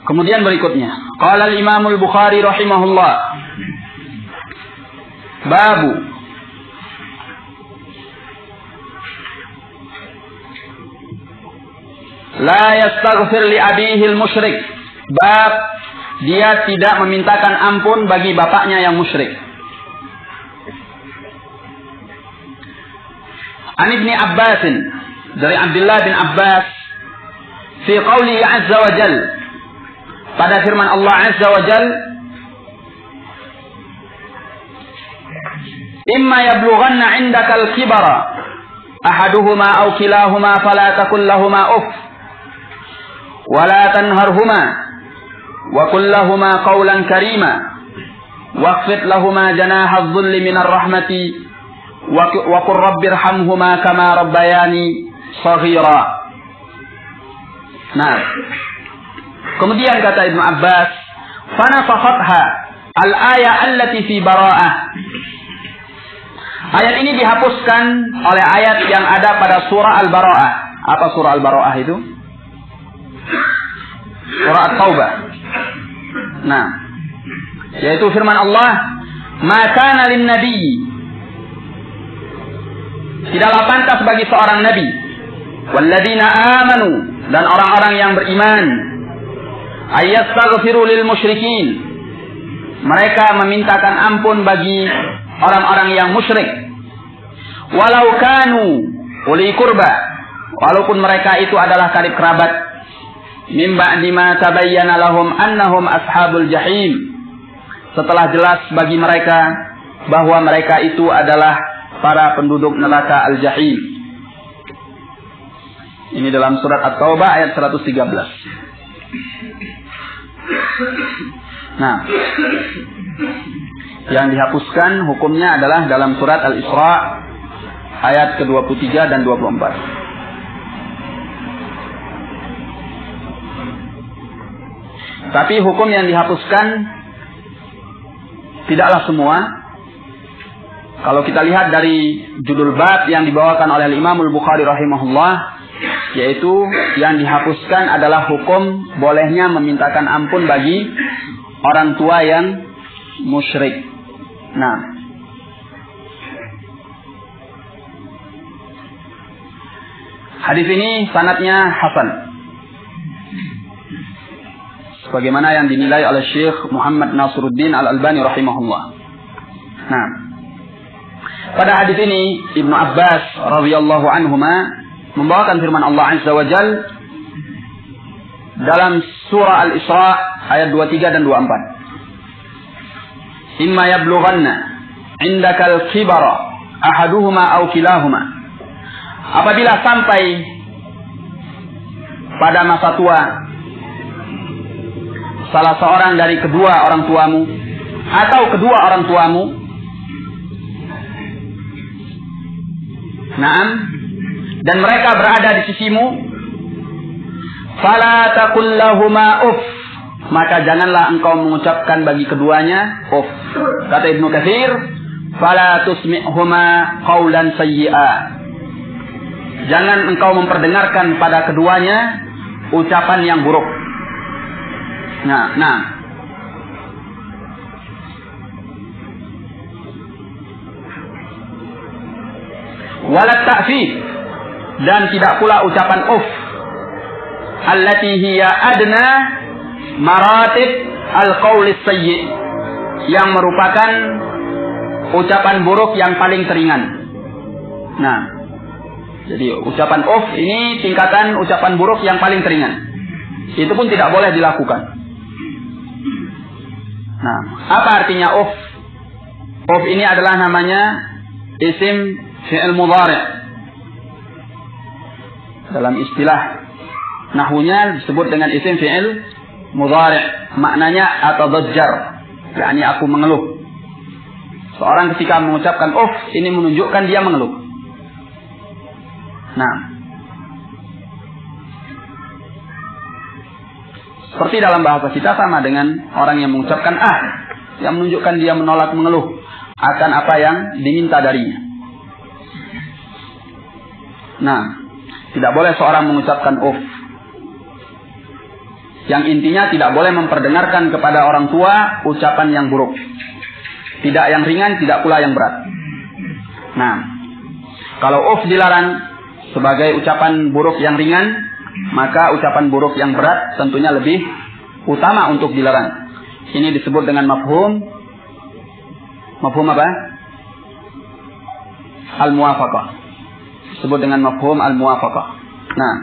Kemudian berikutnya, qala al-Imam al-Bukhari rahimahullah, babu la yastaghfir li abihi al-musyrik. Bab dia tidak memintakan ampun bagi bapaknya yang musyrik. An Ibni Abbas, dari Abdullah bin Abbas, fi qawlihi azza wa jal, pada firman Allah azza wa jal, imma yablughanna 'indaka al-kibara ahaduhuma aw kilahuma fala taqul lahumā uff wa la tanharhumā wa qul lahumā qawlan karīmā wakhfid lahumā janāha adh-dhulli min ar-rahmati wa qur rabbirhamhumā kamā rabbayānī shaghīrā. Nah, kemudian kata Ibnu Abbas, fanafakhatha al-ayah allati fi bara'ah. Ayat ini dihapuskan oleh ayat yang ada pada surah Al-Bara'ah. Apa surah Al-Bara'ah itu? Surah At-Taubah. Nah, yaitu firman Allah, "Ma kana lin-nabiyyi", tidaklah pantas bagi seorang nabi, "walladzina amanu", dan orang-orang yang beriman, "ayyastaghfiru lil musyrikin", mereka memintakan ampun bagi orang-orang yang musyrik, "walau kanu uli qurba", walaupun mereka itu adalah karib kerabat, "min ba'di ma tabayyana lahum annahum ashabul jahim", setelah jelas bagi mereka bahwa mereka itu adalah para penduduk neraka al-jahim. Ini dalam surat At-Taubah ayat 113. Nah, yang dihapuskan hukumnya adalah dalam surat Al-Isra ayat ke-23 dan 24. Tapi hukum yang dihapuskan tidaklah semua. Kalau kita lihat dari judul bab yang dibawakan oleh Imam Al-Bukhari rahimahullah, yaitu yang dihapuskan adalah hukum bolehnya memintakan ampun bagi orang tua yang musyrik. Nah, hadis ini sanadnya hasan, sebagaimana yang dinilai oleh Syekh Muhammad Nasiruddin Al-Albani rahimahullah. Nah, pada hadis ini Ibnu Abbas radhiyallahu anhuma membawakan firman Allah azza wa jal dalam surah Al-Isra ayat 23 dan 24. "Imma yablughanna 'indakal kibara ahaduhuma aw kilahuma", apabila sampai pada masa tua salah seorang dari kedua orang tuamu atau kedua orang tuamu, naam, dan mereka berada di sisimu, fala taqul lahumā uff, maka janganlah engkau mengucapkan bagi keduanya uff. Kata Ibnu Katsir, fala tusmi'humā qawlan sayyi'a, jangan engkau memperdengarkan pada keduanya ucapan yang buruk. Nah. Walat ta'fif, dan tidak pula ucapan uff, allati hiya adna maratib al-qaulis sayyi, yang merupakan ucapan buruk yang paling teringan. Nah, jadi ucapan uff ini tingkatan ucapan buruk yang paling teringan. Itu pun tidak boleh dilakukan. Nah, apa artinya uff? Uff ini adalah namanya isim fi'il mudhari'. Dalam istilah nahwunya disebut dengan isim fi'il mudhari'. Maknanya atadajjar, yakni aku mengeluh. Seorang ketika mengucapkan uff, ini menunjukkan dia mengeluh. Nah, seperti dalam bahasa kita sama dengan orang yang mengucapkan yang menunjukkan dia menolak, mengeluh akan apa yang diminta darinya. Nah, tidak boleh seorang mengucapkan uff. Yang intinya tidak boleh memperdengarkan kepada orang tua ucapan yang buruk. Tidak yang ringan, tidak pula yang berat. Nah, kalau uf dilarang sebagai ucapan buruk yang ringan, maka ucapan buruk yang berat tentunya lebih utama untuk dilarang. Ini disebut dengan mafhum. Mafhum apa? Al-muwafaqah. Disebut dengan mafhum al-muwafaqah. Nah,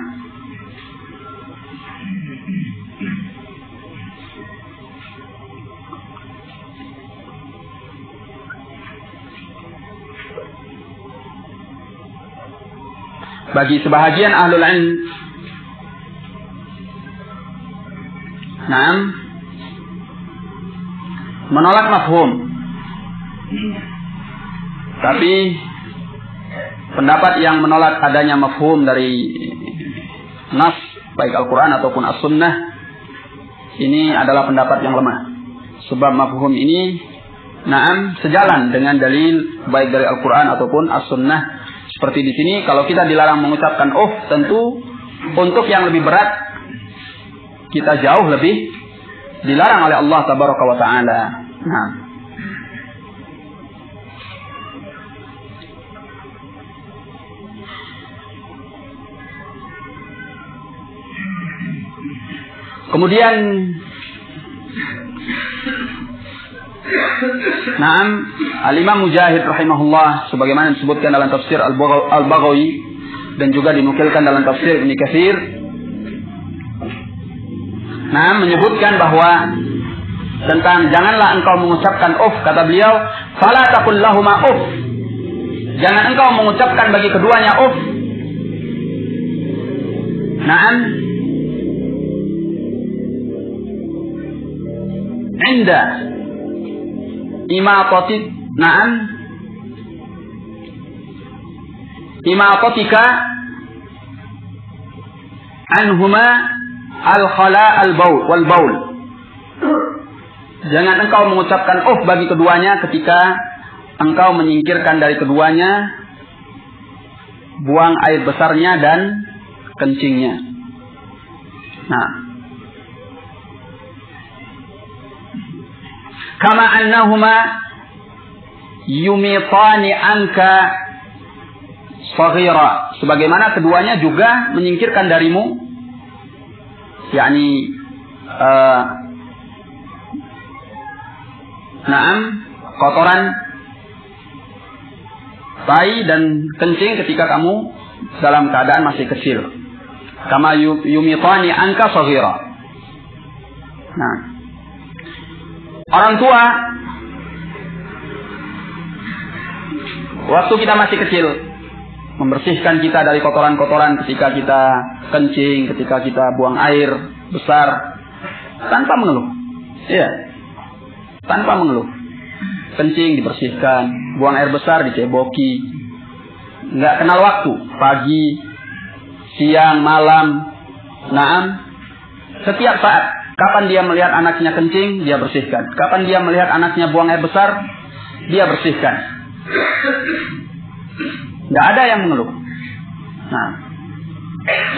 bagi sebahagian ahlul ilm, menolak mafhum. Tapi pendapat yang menolak adanya mafhum dari nas, baik Al-Quran ataupun As-Sunnah, ini adalah pendapat yang lemah. Sebab mafhum ini sejalan dengan dalil baik dari Al-Quran ataupun As-Sunnah. Seperti di sini, kalau kita dilarang mengucapkan tentu untuk yang lebih berat kita jauh lebih dilarang oleh Allah Tabaraka wa Ta'ala. Nah, kemudian Al-Imam Mujahid rahimahullah, sebagaimana disebutkan dalam tafsir Al-Baghawi dan juga dinukilkan dalam tafsir Ibnu Katsir, menyebutkan bahwa tentang janganlah engkau mengucapkan kata beliau, fala taqul lahuma jangan engkau mengucapkan bagi keduanya inda imatatika anhuma al-khala wal baul. Jangan engkau mengucapkan bagi keduanya ketika engkau menyingkirkan dari keduanya buang air besarnya dan kencingnya. Nah, kama annahuma yumitani anka saghira, sebagaimana keduanya juga menyingkirkan darimu yakni kotoran tai dan kencing ketika kamu dalam keadaan masih kecil. Kama yumitani anka saghira. Nah, orang tua waktu kita masih kecil membersihkan kita dari kotoran-kotoran ketika kita kencing, ketika kita buang air besar tanpa mengeluh. Iya. Tanpa mengeluh. Kencing dibersihkan, buang air besar diceboki. Enggak kenal waktu, pagi, siang, malam. Setiap saat, kapan dia melihat anaknya kencing, dia bersihkan. Kapan dia melihat anaknya buang air besar, dia bersihkan. Tidak ada yang mengeluh. Nah,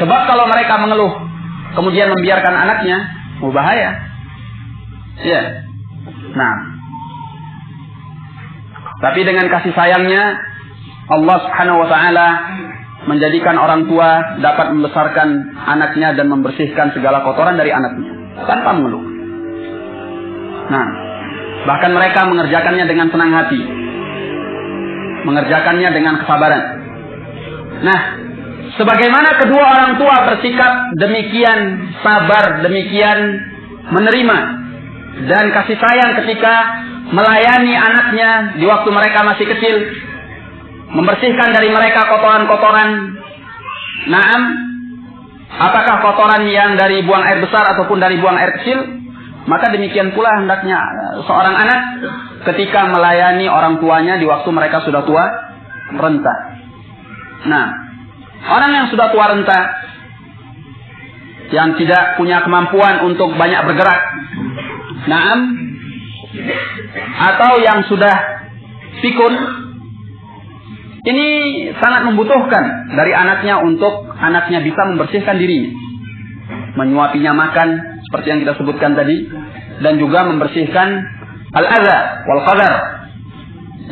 sebab kalau mereka mengeluh, kemudian membiarkan anaknya, bahaya. Ya. Nah, tapi dengan kasih sayangnya, Allah Subhanahu Wa Taala menjadikan orang tua dapat membesarkan anaknya dan membersihkan segala kotoran dari anaknya tanpa mengeluh. Nah, bahkan mereka mengerjakannya dengan senang hati, mengerjakannya dengan kesabaran. Nah, sebagaimana kedua orang tua bersikap demikian sabar, demikian menerima dan kasih sayang ketika melayani anaknya di waktu mereka masih kecil, membersihkan dari mereka kotoran-kotoran. Apakah kotoran yang dari buang air besar ataupun dari buang air kecil? Maka demikian pula hendaknya seorang anak ketika melayani orang tuanya di waktu mereka sudah tua renta. Nah, orang yang sudah tua renta, yang tidak punya kemampuan untuk banyak bergerak, atau yang sudah pikun, ini sangat membutuhkan dari anaknya untuk anaknya bisa membersihkan dirinya, menyuapinya makan seperti yang kita sebutkan tadi, dan juga membersihkan al-adza wal qadar,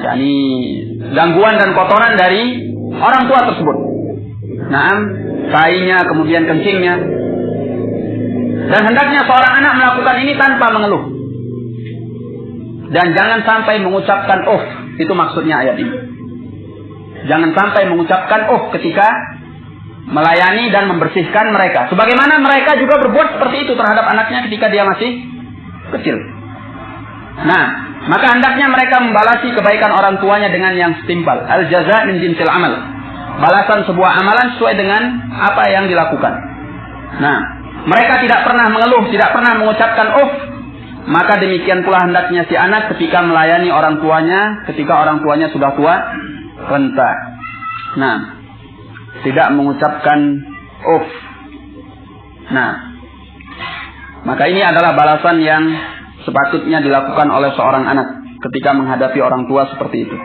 yakni gangguan dan kotoran dari orang tua tersebut. Naam, tainya, kemudian kencingnya. Dan hendaknya seorang anak melakukan ini tanpa mengeluh. Dan jangan sampai mengucapkan itu maksudnya ayat ini. Jangan sampai mengucapkan ketika melayani dan membersihkan mereka. Sebagaimana mereka juga berbuat seperti itu terhadap anaknya ketika dia masih kecil. Nah, maka hendaknya mereka membalasi kebaikan orang tuanya dengan yang setimpal. Al-jaza min jinsil amal. Balasan sebuah amalan sesuai dengan apa yang dilakukan. Nah, mereka tidak pernah mengeluh, tidak pernah mengucapkan maka demikian pula hendaknya si anak ketika melayani orang tuanya, ketika orang tuanya sudah tua renta. Nah, tidak mengucapkan Nah, maka ini adalah balasan yang sepatutnya dilakukan oleh seorang anak ketika menghadapi orang tua seperti itu.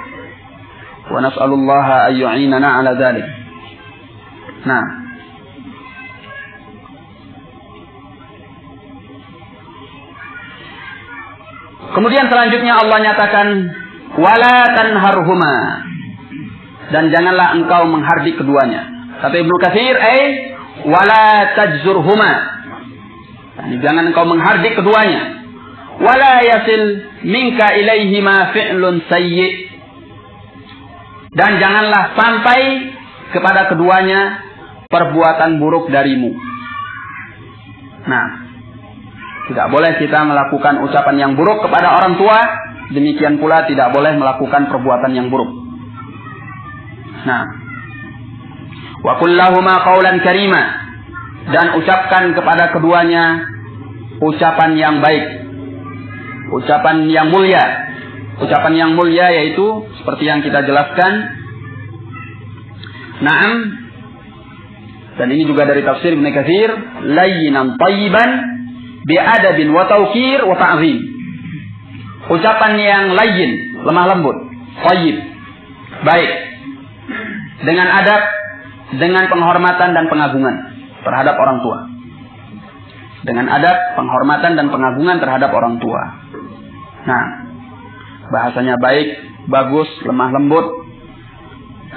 Wa nas'alullaha ayyu'inana 'ala dzalik. Nah, kemudian selanjutnya Allah nyatakan wala tanharhuma, dan janganlah engkau menghardik keduanya. Kata Ibnu Katsir, wala tajzurhuma. Jangan engkau menghardik keduanya. Wala yasil minka ilaihima fi'lun sayyi. Dan janganlah sampai kepada keduanya perbuatan buruk darimu. Nah, tidak boleh kita melakukan ucapan yang buruk kepada orang tua, demikian pula tidak boleh melakukan perbuatan yang buruk. Nah, wa qul lahuma qawlan karima, dan ucapkan kepada keduanya ucapan yang baik, ucapan yang mulia. Ucapan yang mulia yaitu seperti yang kita jelaskan. Naam, dan ini juga dari tafsir Ibnu Katsir, layyinan thayyiban bi'adabin wa tawqir wa ta'zim. Ucapan yang layyin, lemah lembut, thayyib, baik, dengan adab, dengan penghormatan dan pengagungan terhadap orang tua. Dengan adab, penghormatan dan pengagungan terhadap orang tua. Nah, bahasanya baik, bagus, lemah lembut.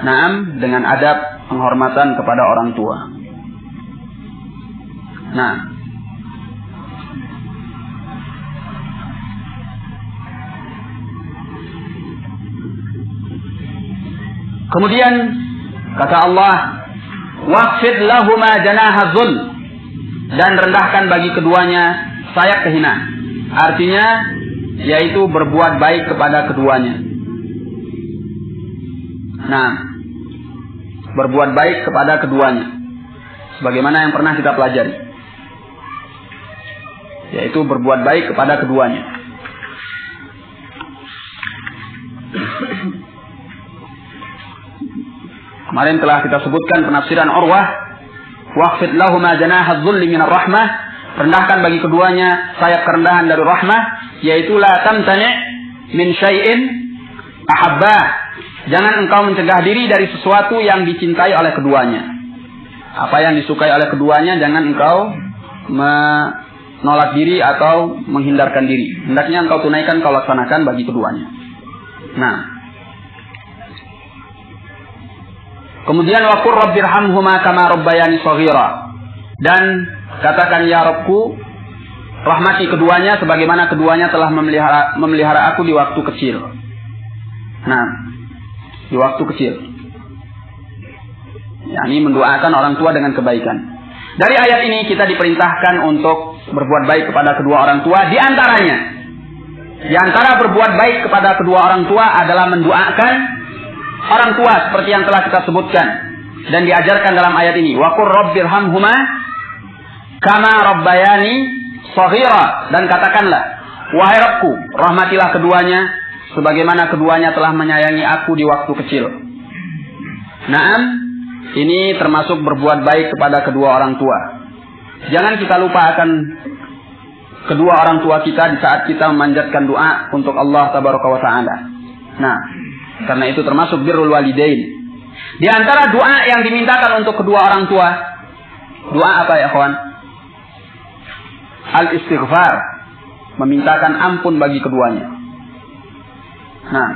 Naam, dengan adab, penghormatan kepada orang tua. Nah, kemudian kata Allah, waqfid lahuma janaha dzul, dan rendahkan bagi keduanya sayap kehinaan. Artinya yaitu berbuat baik kepada keduanya. Nah, berbuat baik kepada keduanya, sebagaimana yang pernah kita pelajari, yaitu berbuat baik kepada keduanya. Kemarin telah kita sebutkan penafsiran Urwah, waqfid lahuma janaha dzulli minar rahmah, rendahkan bagi keduanya sayap kerendahan dari rahmah, yaitu la tamtani min syai'in ahabbah. Jangan engkau mencegah diri dari sesuatu yang dicintai oleh keduanya. Apa yang disukai oleh keduanya jangan engkau menolak diri atau menghindarkan diri. Hendaknya engkau tunaikan, kau laksanakan bagi keduanya. Nah, kemudian wa qur rabbirhamhuma kama rabbayani shaghira, dan katakan ya Rabbku, rahmati keduanya sebagaimana keduanya telah memelihara aku di waktu kecil. Nah, di waktu kecil, yakni mendoakan orang tua dengan kebaikan. Dari ayat ini kita diperintahkan untuk berbuat baik kepada kedua orang tua. Di antara berbuat baik kepada kedua orang tua adalah mendoakan orang tua seperti yang telah kita sebutkan dan diajarkan dalam ayat ini. Wa qur rabbirhamhuma kama rabbayani shaghira, dan katakanlah, wahai Rabbku, rahmatilah keduanya sebagaimana keduanya telah menyayangi aku di waktu kecil. Naam, ini termasuk berbuat baik kepada kedua orang tua. Jangan kita lupa akan kedua orang tua kita di saat kita memanjatkan doa untuk Allah tabaraka wa ta'ala. Nah, karena itu termasuk birrul walidain. Di antara doa yang dimintakan untuk kedua orang tua, doa apa ya kawan? al-istighfar, memintakan ampun bagi keduanya. Nah,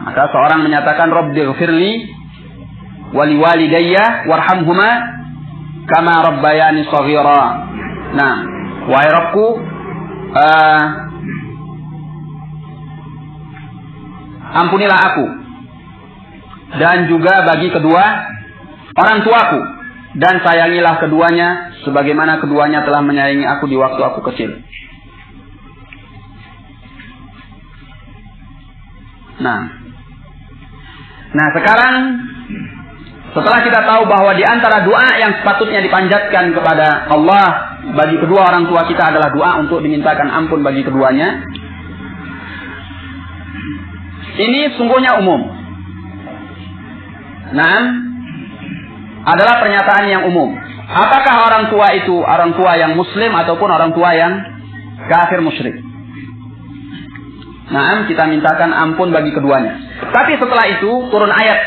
maka seorang menyatakan Rabbighfirli wa liwalidayya warhamhuma kama rabbayani shaghira. Nah, wahai Rabbku, ampunilah aku dan juga bagi kedua orang tuaku, dan sayangilah keduanya sebagaimana keduanya telah menyayangi aku di waktu aku kecil. Nah, sekarang setelah kita tahu bahwa di antara doa yang sepatutnya dipanjatkan kepada Allah bagi kedua orang tua kita adalah doa untuk dimintakan ampun bagi keduanya, ini sungguhnya umum. Nah, adalah pernyataan yang umum. Apakah orang tua itu orang tua yang muslim ataupun orang tua yang kafir musyrik? Nah, kita mintakan ampun bagi keduanya. Tapi setelah itu turun ayat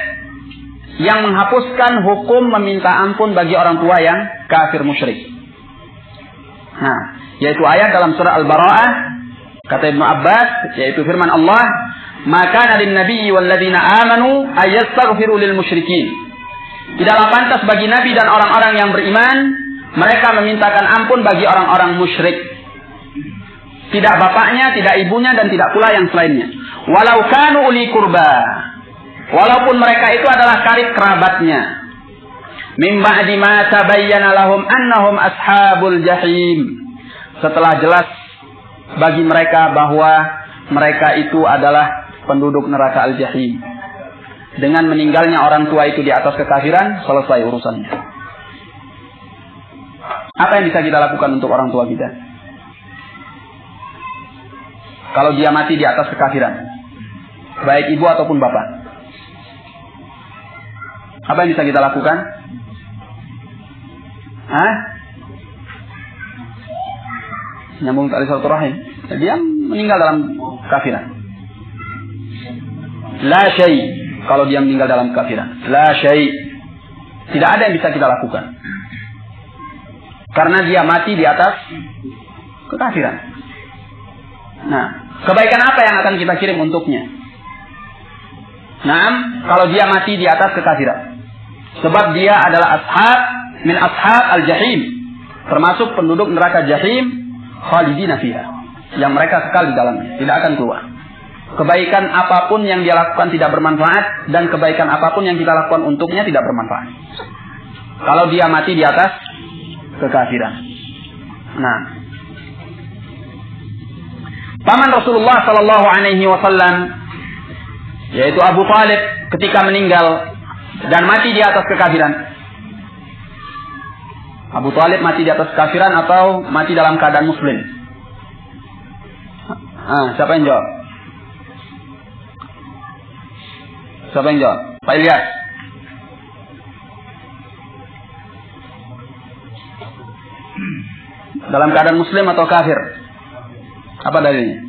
yang menghapuskan hukum meminta ampun bagi orang tua yang kafir musyrik. Nah, yaitu ayat dalam surah Al-Bara'ah, kata Ibnu Abbas, yaitu firman Allah, "Maka lin nabiyyi wal ladzina amanu ayastaghfiru lil musyrikin." Tidaklah pantas bagi nabi dan orang-orang yang beriman mereka memintakan ampun bagi orang-orang musyrik. Tidak bapaknya, tidak ibunya, dan tidak pula yang selainnya. Walau kanu uli kurba, walaupun mereka itu adalah karib kerabatnya. Min ba'di ma tabayyana lahum annahum ashabul jahim. Setelah jelas bagi mereka bahwa mereka itu adalah penduduk neraka al-jahim. Dengan meninggalnya orang tua itu di atas kekafiran, selesai urusannya. Apa yang bisa kita lakukan untuk orang tua kita? Kalau dia mati di atas kekafiran, baik ibu ataupun bapak, apa yang bisa kita lakukan? Nyambung tali silaturahim. Dia meninggal dalam kekafiran. La syai'. Kalau dia meninggal dalam kekafiran, la syai'. Tidak ada yang bisa kita lakukan. Karena dia mati di atas kekafiran. Nah, kebaikan apa yang akan kita kirim untuknya? Nah, kalau dia mati di atas kekafiran. Sebab dia adalah min ashab al-jahim. Termasuk penduduk neraka jahim, khalidina fiha. Yang mereka kekal di dalamnya, tidak akan keluar. Kebaikan apapun yang dia lakukan tidak bermanfaat, dan kebaikan apapun yang kita lakukan untuknya tidak bermanfaat. Kalau dia mati di atas kekafiran. Nah, paman Rasulullah Sallallahu Alaihi Wasallam, yaitu Abu Talib, ketika meninggal dan mati di atas kekafiran. Abu Talib mati di atas kekafiran atau mati dalam keadaan muslim? Siapa yang jawab? Siapa yang jawab? Pak Ilyas. Dalam keadaan muslim atau kafir? Apa dalilnya?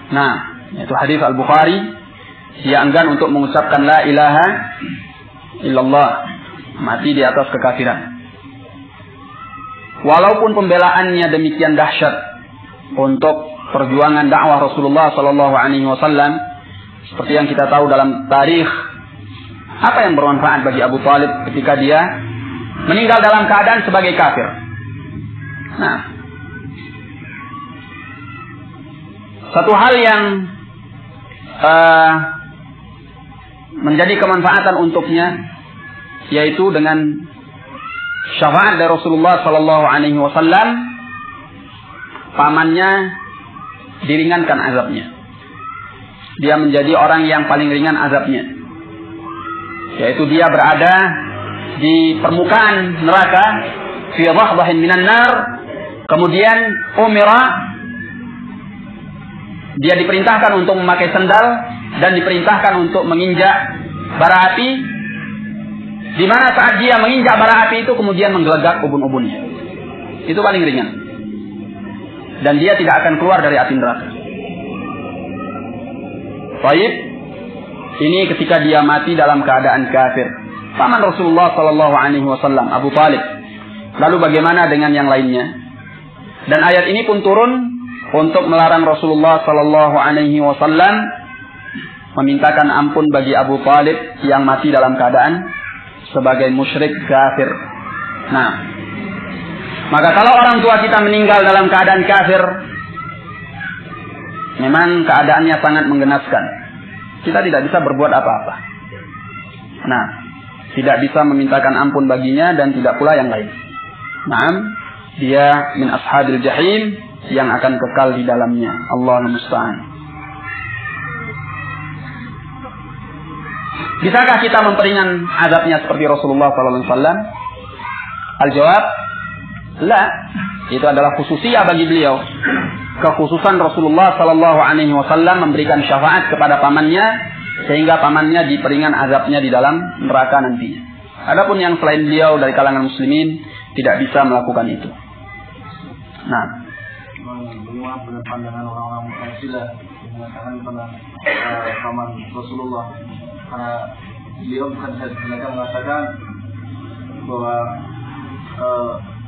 Nah, itu hadis Al-Bukhari, dia enggan untuk mengucapkan la ilaha illallah, mati di atas kekafiran. Walaupun pembelaannya demikian dahsyat untuk perjuangan dakwah Rasulullah Sallallahu Alaihi Wasallam, seperti yang kita tahu dalam tarikh, apa yang bermanfaat bagi Abu Talib ketika dia meninggal dalam keadaan sebagai kafir? Nah, satu hal yang menjadi kemanfaatan untuknya, yaitu dengan syafaat dari Rasulullah Sallallahu Alaihi Wasallam, pamannya diringankan azabnya. Dia menjadi orang yang paling ringan azabnya, yaitu dia berada di permukaan neraka, fi dhahdahin minan nar. Kemudian dia diperintahkan untuk memakai sandal dan diperintahkan untuk menginjak bara api, di mana saat dia menginjak bara api itu kemudian menggelegak ubun-ubunnya. Itu paling ringan. dan dia tidak akan keluar dari api neraka. Baik, ini ketika dia mati dalam keadaan kafir. Paman Rasulullah sallallahu alaihi wasallam, Abu Talib. Lalu bagaimana dengan yang lainnya? Dan ayat ini pun turun untuk melarang Rasulullah sallallahu alaihi wasallam memintakan ampun bagi Abu Talib yang mati dalam keadaan sebagai musyrik kafir. Nah, maka kalau orang tua kita meninggal dalam keadaan kafir, memang keadaannya sangat menggenaskan. Kita tidak bisa berbuat apa-apa. Nah, tidak bisa memintakan ampun baginya dan tidak pula yang lain. Nah, dia min ashabil jahim yang akan kekal di dalamnya. Allahul musta'an. Bisakah kita memperingan azabnya seperti Rasulullah SAW? Al-jawab, la. Itu adalah khususiyah bagi beliau. Kekhususan Rasulullah SAW memberikan syafaat kepada pamannya sehingga pamannya diperingan azabnya di dalam neraka nantinya. Adapun yang selain beliau dari kalangan muslimin tidak bisa melakukan itu. Nah, bagaimana pandangan orang-orang Mu'tazilah yang mengatakan tentang paman Rasulullah, karena beliau bukan saja mengatakan bahwa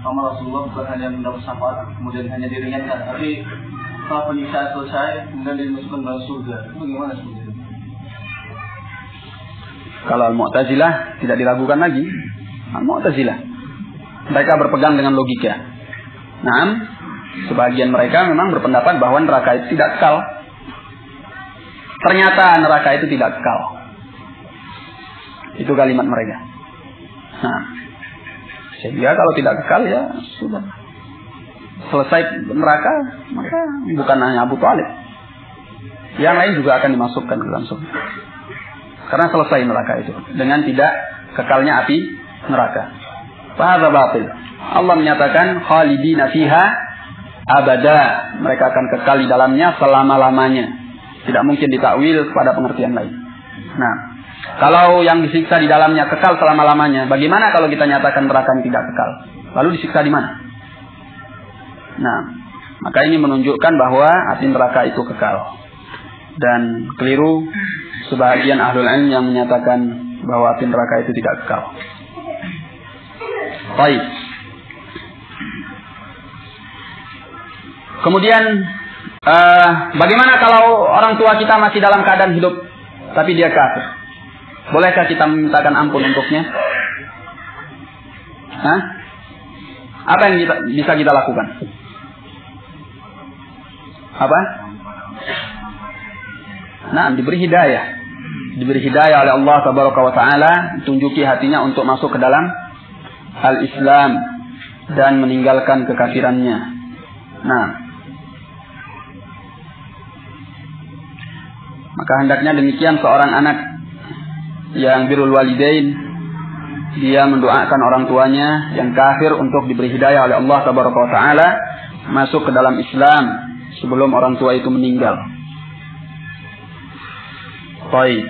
paman Rasulullah bukan hanya mendapat syafaat kemudian hanya diringankan, tapi setelah penyiksaan selesai kemudian dimasukkan dalam surga. Itu bagaimana seperti itu? Kalau Al-Mu'tazilah tidak diragukan lagi. Al-Mu'tazilah mereka berpegang dengan logika. Nah, sebagian mereka memang berpendapat bahwa neraka itu tidak kekal. Ternyata neraka itu tidak kekal. Itu kalimat mereka. Nah, sehingga kalau tidak kekal ya sudah. Selesai neraka, maka bukan hanya Abu Talib. Yang lain juga akan dimasukkan ke dalam surga. Karena selesai neraka itu dengan tidak kekalnya api neraka. Fahadza batil. Allah menyatakan khalidina fiha abada. Mereka akan kekal di dalamnya selama-lamanya. Tidak mungkin ditakwil pada pengertian lain. Nah, kalau yang disiksa di dalamnya kekal selama-lamanya, bagaimana kalau kita nyatakan neraka tidak kekal? Lalu disiksa di mana? Nah, maka ini menunjukkan bahwa api neraka itu kekal. Dan keliru sebagian ahlul ilm yang menyatakan bahwa api neraka itu tidak kekal. Baik. Kemudian bagaimana kalau orang tua kita masih dalam keadaan hidup tapi dia kafir? Bolehkah kita memintakan ampun untuknya? Hah? Apa yang bisa kita lakukan? Apa? Nah, diberi hidayah. Diberi hidayah oleh Allah Tabaraka wa Ta'ala, tunjuki hatinya untuk masuk ke dalam al-Islam dan meninggalkan kekafirannya. Nah, maka hendaknya demikian seorang anak yang birrul walidain, dia mendoakan orang tuanya yang kafir untuk diberi hidayah oleh Allah Tabaraka wa Ta'ala masuk ke dalam Islam sebelum orang tua itu meninggal. Baik.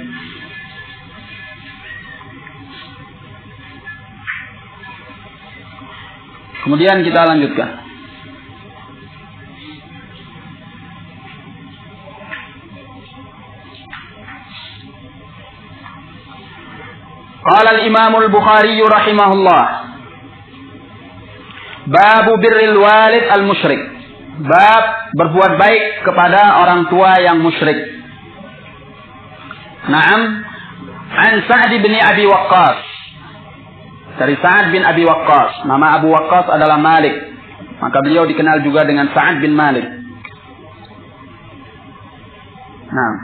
Kemudian kita lanjutkan. Qala al-Imam al-Bukhari rahimahullah, Babu birril walid al-musyrik. Bab berbuat baik kepada orang tua yang musyrik. Naam, an Sa'd bin Abi Waqqas. Dari Sa'd bin Abi Waqqas. Nama Abu Waqqas adalah Malik. Maka beliau dikenal juga dengan Sa'd bin Malik. Nah,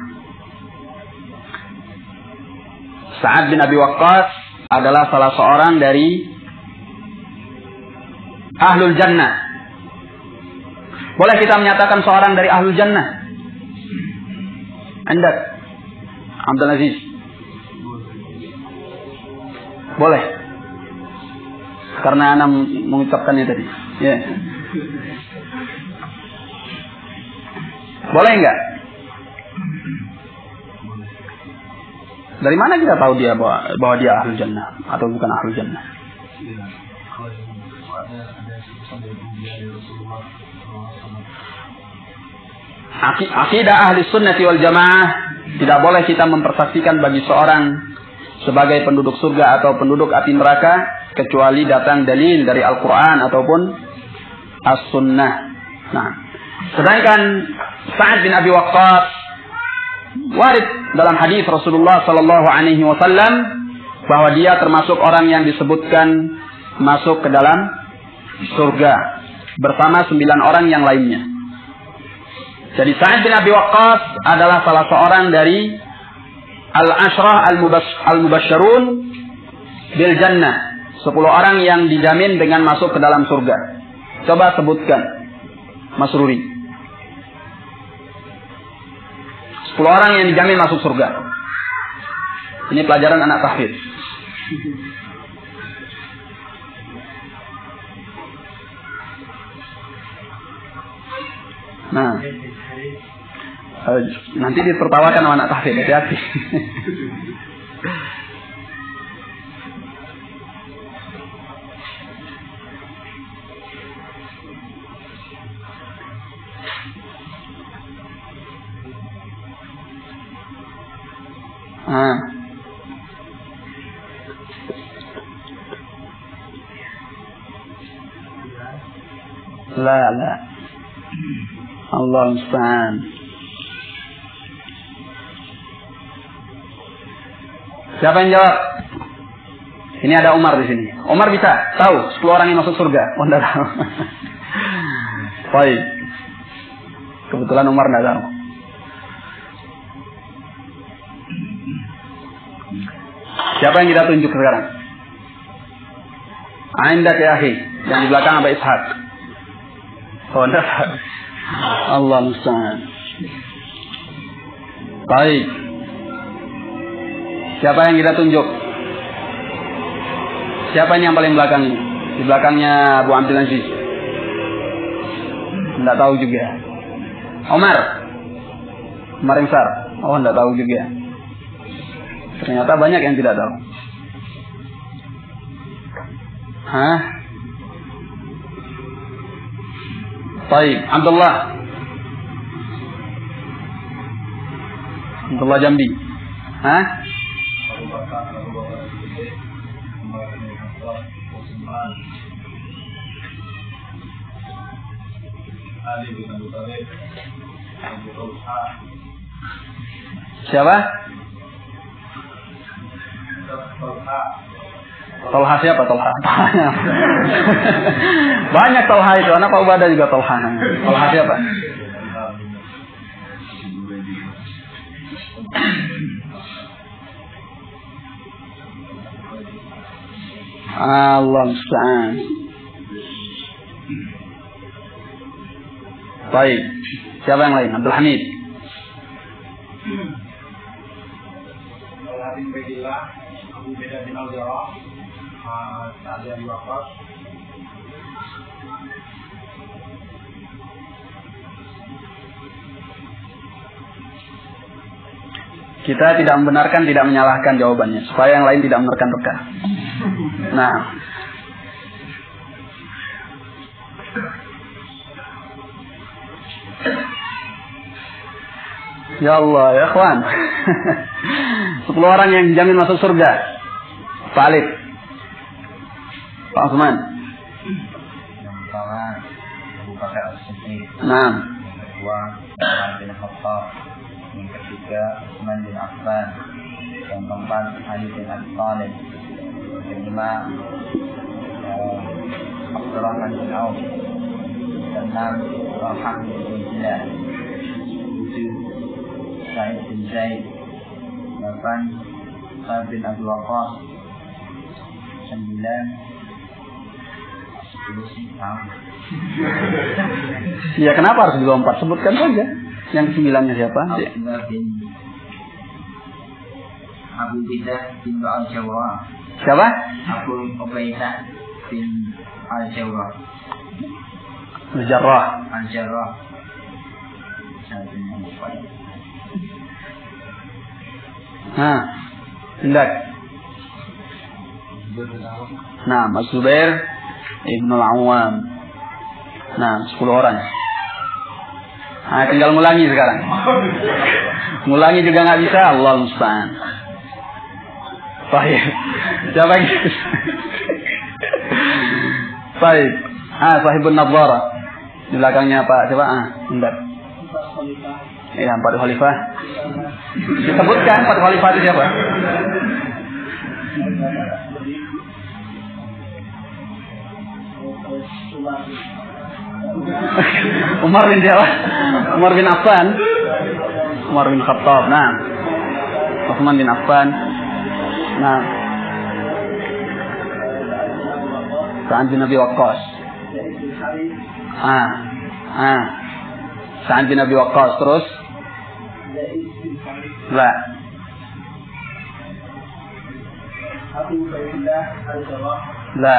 Sa'd bin Abi Waqqas adalah salah seorang dari Ahlul Jannah. Boleh kita menyatakan seorang dari Ahlul Jannah? Anda Abdul Aziz. Boleh. Karena Anda mengucapkannya tadi. Ya. Yeah. Boleh enggak? Dari mana kita tahu dia bahwa dia Ahlul Jannah atau bukan Ahlul Jannah? Akidah ahli sunnati wal jamaah tidak boleh kita mempersaksikan bagi seorang sebagai penduduk surga atau penduduk api neraka kecuali datang dalil dari Al-Quran ataupun As-Sunnah. Nah, sedangkan Sa'ad bin Abi Waqqas warid dalam hadis Rasulullah Sallallahu Alaihi Wasallam bahwa dia termasuk orang yang disebutkan masuk ke dalam surga bersama 9 orang yang lainnya. Jadi Sa'ad bin Abi Waqqas adalah salah seorang dari al-ashrah al-mubasysyarun bil jannah. 10 orang yang dijamin dengan masuk ke dalam surga. Coba sebutkan, Mas Ruri. 10 orang yang dijamin masuk surga. Ini pelajaran anak tahfidz. Nah, nanti ditertawakan sama anak tahfidz, hati-hati. La. Allah musta'an. Siapa yang jawab? Ini ada Umar di sini. Umar bisa tahu 10 orang yang masuk surga. Oh, enggak tahu. Baik. Kebetulan Umar enggak tahu. Siapa yang kita tunjuk sekarang? Aindak ya akhi. Yang di belakang Aba Ishaq. Oh, enggak tahu. Allah musta'an. Baik. Siapa yang kita tunjuk? Siapa ini yang paling belakang ini? Di belakangnya Abu Abdul Aziz. Enggak tahu juga. Omar Insar. Oh, enggak tahu juga. Ternyata banyak yang tidak tahu. Hah? Baik, Abdullah Jambi. Hah? Siapa? Tolha siapa Tolha? Banyak Tolha itu. Anak Pak Ubadah juga Tolha. Tolha siapa? Allah musta'an. Baik. Siapa yang lain? Abdul Hamid. Abu Beda bin Al-Jarrah, Sa'ad bin Abi Waqqas. Kita tidak membenarkan, tidak menyalahkan jawabannya, supaya yang lain tidak menerka-nerka. Nah, ya Allah, ya kawan. 10 orang yang dijamin masuk surga. Pak Alif, Pak Osman. Yang pertama Abu Bakar As-Siddiq. Nah. Yang kedua Umar bin Khattab. Yang ketiga Utsman bin Affan. Yang keempat Ali bin Abi Thalib. Yang kelima Abdurrahman bin Auf. Yang keenam Talhah bin Ubaidillah. 7 Sa'id bin Zaid. 8 Sa'ad bin Abi Waqqas. 9 10 sih tahu. Ya kenapa harus 24? Sebutkan saja. Yang 9-nya siapa? Abdullah bin Abu Bidah bin Al-Jawrah. Siapa? Abu Ubaidah bin Al-Jawrah. Al-Jarrah. Al-Jarrah. Tindak. Nah, Mas Zubair Ibn Al-Awwam. Nah, 10 orang. Nah, tinggal ngulangi sekarang. Ngulangi juga nggak bisa, Allah musta'an. Baik. Siapa yang baik. Sahibun Nadhara. Di belakangnya Pak siapa? Bentar. Iya, 4 khalifah. Disebutkan 4 khalifah itu siapa? Umar bin siapa? Umar bin Affan. Umar bin Khattab. Nah. Utsman bin Affan. Nah. Sa'ad bin Abi Waqqas. Sa'ad bin Abi Waqqas terus. La. La.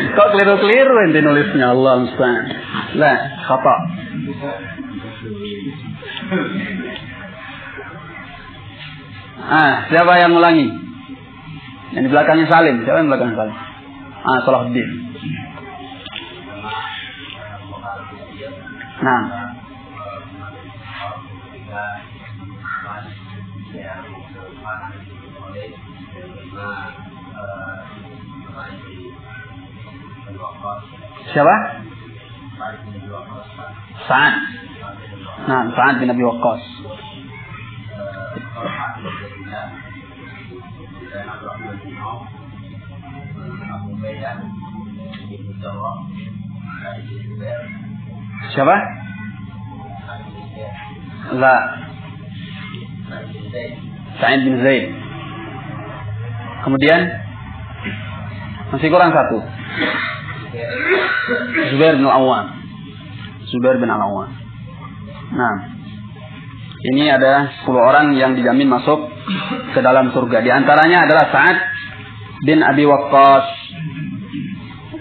Kok keliru-keliru ente nulisnya, Allah musta'an. La, khata. Siapa yang ulangi? Yang di belakangnya Salim. Siapa yang di belakangnya Salim? Salahuddin. Nah. Siapa? Sa'ad. Nah, Sa'ad bin Abi Waqqas. Siapa? La. Sa'id bin Zaid. Kemudian masih kurang 1. Zubair bin Al-Awwam. Zubair bin Al-Awwam. Nah, ini ada 10 orang yang dijamin masuk ke dalam surga. Di antaranya adalah Sa'ad bin Abi Waqqas.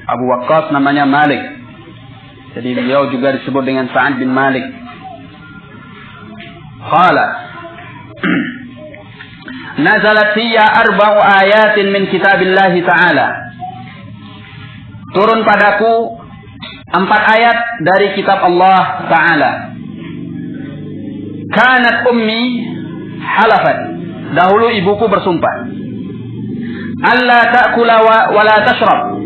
Abu Waqqas namanya Malik. Jadi beliau juga disebut dengan Sa'ad bin Malik. Qala nazalat fiyya 4 ayatin min kitabillahi ta'ala. Turun padaku 4 ayat dari kitab Allah Ta'ala. Kanat ummi halafat. Dahulu ibuku bersumpah. Alla ta'kula wa la tashrab.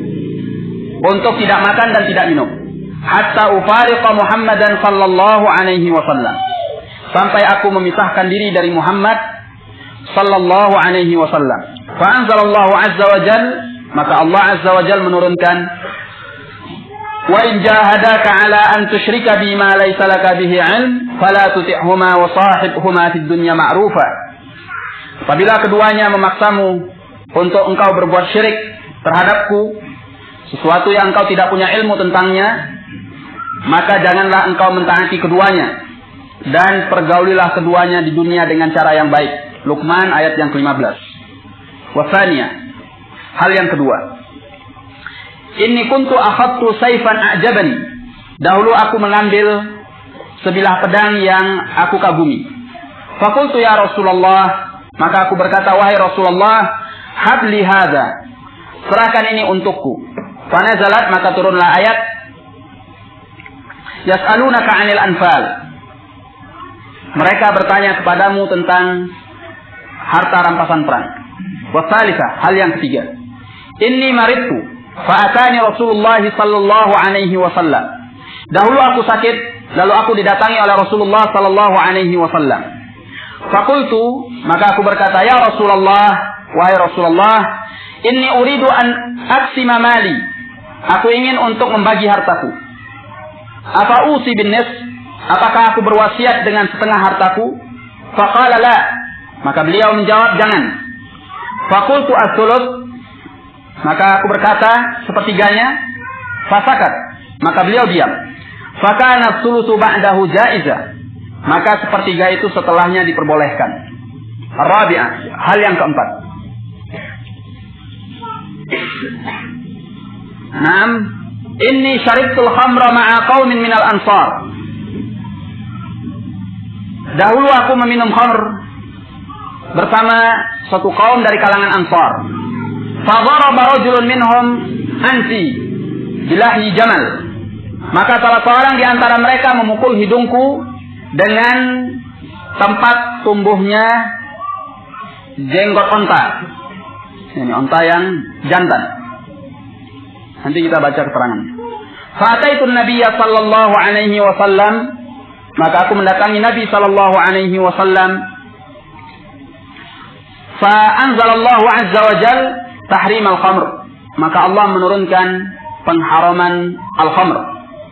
Untuk tidak makan dan tidak minum. Hatta ufariqa Muhammadan sallallahu alaihi wasallam. Sampai aku memisahkan diri dari Muhammad sallallahu alaihi wasallam. Fa anzalallahu azza wa jalla, maka Allah azza wa jalla menurunkan, wa in jahadaka ala an tusyrika bima laysa laka bihi ilm fala tuti'huma wa sahibhuma fid dunya ma'rufa. Apabila keduanya memaksamu untuk engkau berbuat syirik terhadapku, sesuatu yang engkau tidak punya ilmu tentangnya, maka janganlah engkau mentaati keduanya dan pergaulilah keduanya di dunia dengan cara yang baik. Luqman ayat yang ke-15. Wasania, hal yang kedua. Inni kuntu akhadtu sayfan a'jabani. Dahulu aku mengambil sebilah pedang yang aku kagumi. Faqultu ya Rasulullah, maka aku berkata, wahai Rasulullah, habli hadza. Serahkan ini untukku. Fanazalat, maka turunlah ayat, yas'alunaka 'anil anfal. Mereka bertanya kepadamu tentang harta rampasan perang. Wasalisa, hal yang ketiga. Inni maridtu fa'atani Rasulullah sallallahu alaihi wasallam. Dahulu aku sakit, lalu aku didatangi oleh Rasulullah sallallahu alaihi wasallam. Faqultu, maka aku berkata, ya Rasulullah, wahai Rasulullah, inni uridu an aqsima mali. Aku ingin untuk membagi hartaku. Afa usi bin nis? Apakah aku berwasiat dengan setengah hartaku? Faqala la. Maka beliau menjawab, jangan. Faqultu as-sulus. Maka aku berkata, sepertiganya. Fasakat. Maka beliau diam. Fakana as-sulusu ba'dahu jaizah. Maka sepertiga itu setelahnya diperbolehkan. Ar-rabi'ah, hal yang keempat. Naam, inni syaribtul khamra ma'a qaumin minal ansar. Dahulu aku meminum khamr bersama suatu kaum dari kalangan Ansar. Fadaraba rajulun minhum anfi bilahi jamal. Maka salah seorang di antara mereka memukul hidungku dengan tempat tumbuhnya jenggot onta. Ini onta yang jantan. Nanti kita baca keterangan. Fa'ataitu Nabiyya sallallahu alaihi wasallam, maka aku mendatangi Nabi sallallahu alaihi wasallam. Fa anzalallahu azza wa jalla tahrim al-khamr. Maka Allah menurunkan pengharaman al-khamr,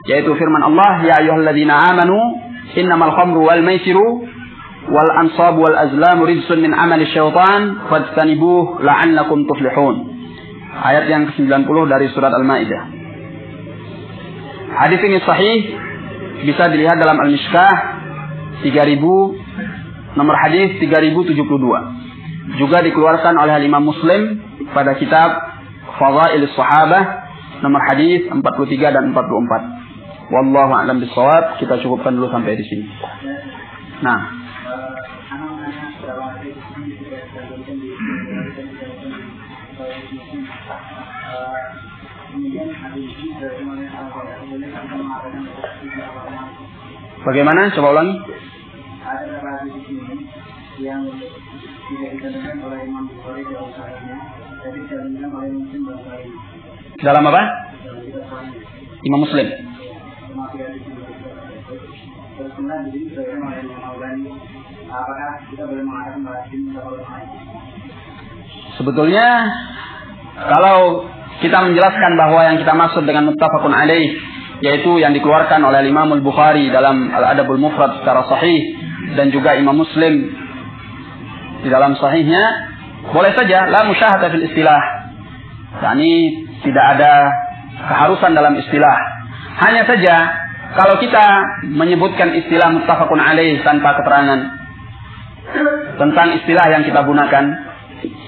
yaitu firman Allah, ya ayyuhalladzina amanu innamal khamru wal maisiru wal ansabu wal azlamu rijsun min amali syaitan fajtanibuh la'allakum tuflihun. Ayat yang ke-90 dari surat Al-Maidah. Hadis ini sahih, bisa dilihat dalam Al-Mishkah 3000, nomor hadis 3072. Juga dikeluarkan oleh Imam Muslim pada kitab Fadhailus Sahabah nomor hadis 43 dan 44. Wallahu a'lam bishawab. Kita cukupkan dulu sampai di sini. Nah, bagaimana? Coba ulangi. Ada beberapa hadis di sini yang tidak dikatakan oleh Imam Bukhari dalam sahihnya, tapi dikatakan oleh Muslim dalam sahihnya. Dalam apa? Imam Muslim. Terus kemudian di sini dikatakan oleh Imam Al-Albani, apakah kita boleh mengatakan bahwa ini tidak sebetulnya kalau kita menjelaskan bahwa yang kita maksud dengan muttafaqun alaih, yaitu yang dikeluarkan oleh Imam Al-Bukhari dalam Al-Adabul Mufrad secara sahih, dan juga Imam Muslim di dalam sahihnya, boleh saja la musyahata fil istilah. Yani tidak ada keharusan dalam istilah. Hanya saja kalau kita menyebutkan istilah muttafaqun alaih tanpa keterangan tentang istilah yang kita gunakan,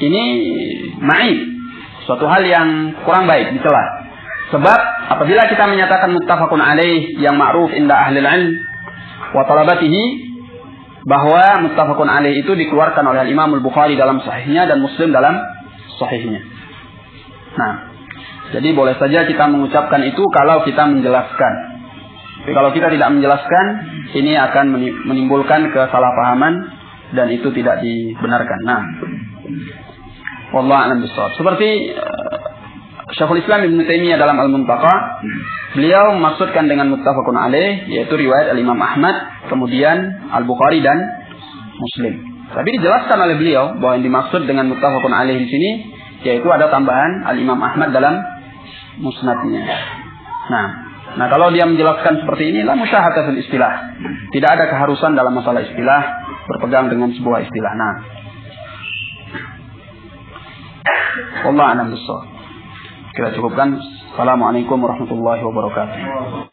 ini ma'ib, suatu hal yang kurang baik, dicela. Sebab apabila kita menyatakan muttafaqun alaih yang ma'ruf inda ahlil ilm wa talabatihi, bahwa muttafaqun alaih itu dikeluarkan oleh Imam Al-Bukhari dalam sahihnya dan Muslim dalam sahihnya. Nah, jadi boleh saja kita mengucapkan itu kalau kita menjelaskan. Tapi kalau kita tidak menjelaskan, ini akan menimbulkan kesalahpahaman dan itu tidak dibenarkan. Nah, wallahu a'lam bishawab. Seperti Syekhul Islam Ibnu Taimiyah dalam Al-Muntaqa, beliau maksudkan dengan muttafaqun alaih yaitu riwayat Al-Imam Ahmad, kemudian Al-Bukhari dan Muslim. Tapi dijelaskan oleh beliau bahwa yang dimaksud dengan muttafaqun alaih di sini yaitu ada tambahan Al-Imam Ahmad dalam musnadnya. Nah, kalau dia menjelaskan seperti ini, la musyahata fil istilah. Tidak ada keharusan dalam masalah istilah, berpegang dengan sebuah istilah. Nah, wallahu a'lam bishawab. Kita cukupkan. Assalamualaikum warahmatullahi wabarakatuh.